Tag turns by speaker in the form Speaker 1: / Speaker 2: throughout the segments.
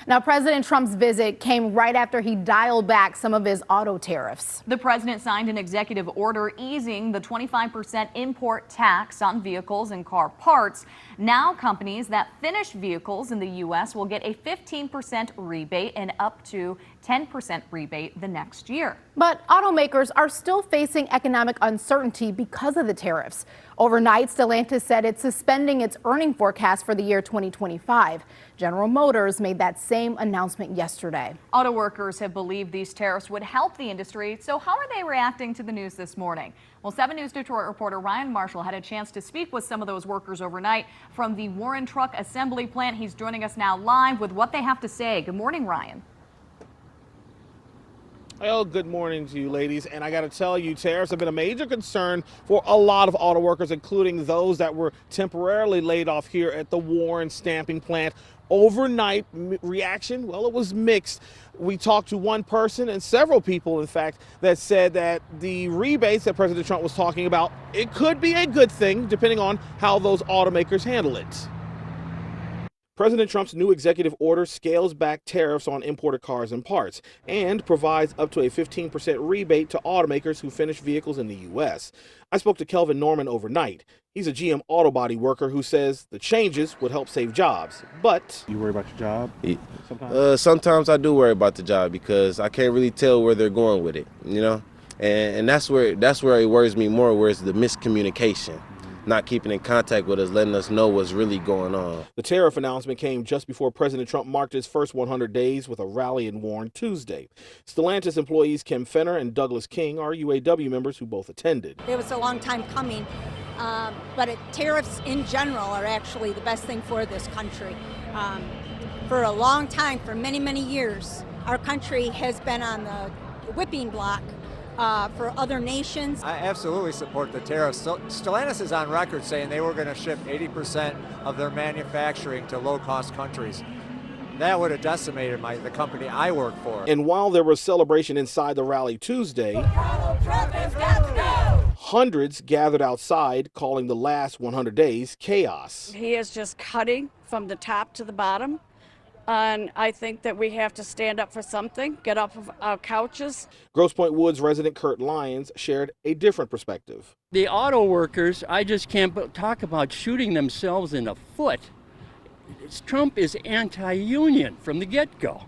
Speaker 1: Now, President Trump's visit came right after he dialed back some of his auto tariffs.
Speaker 2: The president signed an executive order easing the 25% import tax on vehicles and car parts. Now, companies that finish vehicles in the U.S. will get a 15% rebate and up to 10% rebate the next year.
Speaker 1: But automakers are still facing economic uncertainty because of the tariffs. Overnight, Stellantis said it's suspending its earning forecast for the year 2025. General Motors made that same announcement yesterday.
Speaker 2: Auto workers have believed these tariffs would help the industry. So how are they reacting to the news this morning? Well, 7 News Detroit reporter Ryan Marshall had a chance to speak with some of those workers overnight from the Warren Truck Assembly Plant. He's joining us now live with what they have to say. Good morning, Ryan.
Speaker 3: Well, good morning to you, ladies. And I got to tell you, tariffs have been a major concern for a lot of auto workers, including those that were temporarily laid off here at the Warren stamping plant. Overnight reaction, well, it was mixed. We talked to one person and several people, in fact, that said that the rebates that President Trump was talking about, it could be a good thing, depending on how those automakers handle it. President Trump's new executive order scales back tariffs on imported cars and parts and provides up to a 15% rebate to automakers who finish vehicles in the U.S. I spoke to Kelvin Norman overnight. He's a GM auto body worker who says the changes would help save jobs, but...
Speaker 4: You worry about your job?
Speaker 5: Sometimes I do worry about the job because I can't really tell where they're going with it, you know? And that's where it worries me more, where it's the miscommunication. Not keeping in contact with us, letting us know what's really going on.
Speaker 3: The tariff announcement came just before President Trump marked his first 100 days with a rally in Warren Tuesday. Stellantis employees Kim Fenner and Douglas King are UAW members who both attended.
Speaker 6: It was a long time coming, but tariffs in general are actually the best thing for this country. For a long time, for many, many years, our country has been on the whipping block for other nations.
Speaker 7: I absolutely support the tariffs. Stellantis is on record saying they were going to ship 80% of their manufacturing to low-cost countries. That would have decimated the company I work for.
Speaker 3: And while there was celebration inside the rally Tuesday, hundreds gathered outside, calling the last 100 days chaos.
Speaker 8: He is just cutting from the top to the bottom. And I think that we have to stand up for something, get off of our couches.
Speaker 3: Grosse Pointe Woods resident Kurt Lyons shared a different perspective.
Speaker 9: The auto workers, I just can't talk about shooting themselves in the foot. Trump is anti-union from the get-go.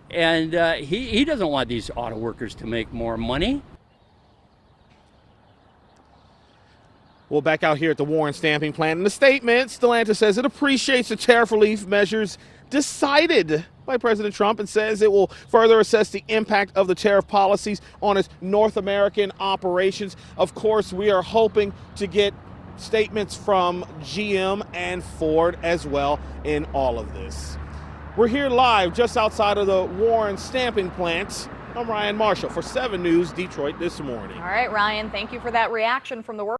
Speaker 9: And he doesn't want these auto workers to make more money.
Speaker 3: Well, back out here at the Warren stamping plant, in the statement, Stellantis says it appreciates the tariff relief measures decided by President Trump and says it will further assess the impact of the tariff policies on its North American operations. Of course, we are hoping to get statements from GM and Ford as well in all of this. We're here live just outside of the Warren stamping plant. I'm Ryan Marshall for 7 News Detroit this morning.
Speaker 2: All right, Ryan, thank you for that reaction from the work.